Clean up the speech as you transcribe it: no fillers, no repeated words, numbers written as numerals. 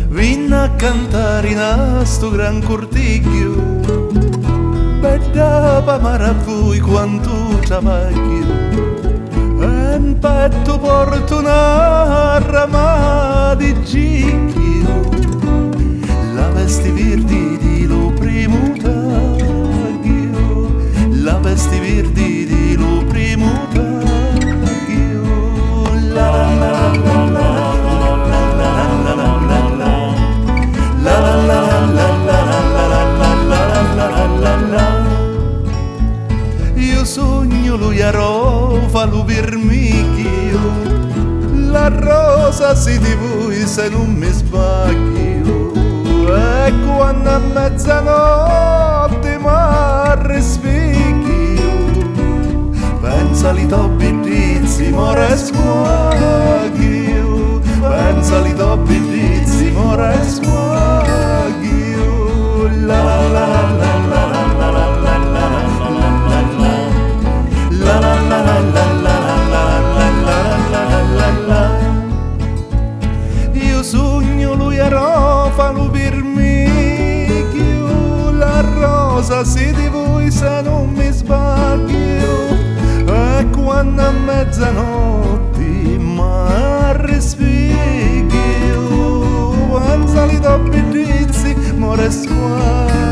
Vinna a cantare in sto gran cortiglio, bella pa maravui quanto travaglio, e in petto porto una rama di gicchio, la vesti verdi di lo primo taglio, la vesti verdi di lo primo taglio, la la la la la. Io sogno lui a rova, lui vermiglio, la rosa si di voi se non mi sbaglio, e quando a mezzanotte mi rispecchio, pensa li toppi tizi, more squaglio, pensa li toppi tizi, more squaglio, la la la la la la la la la. Io sogno lui a rofa, lui vermiglio, la rosa si di voi se non mi sbaglio, e quando a mezzanotte mi rispecchio, pensa li toppi tizi, more squaglio.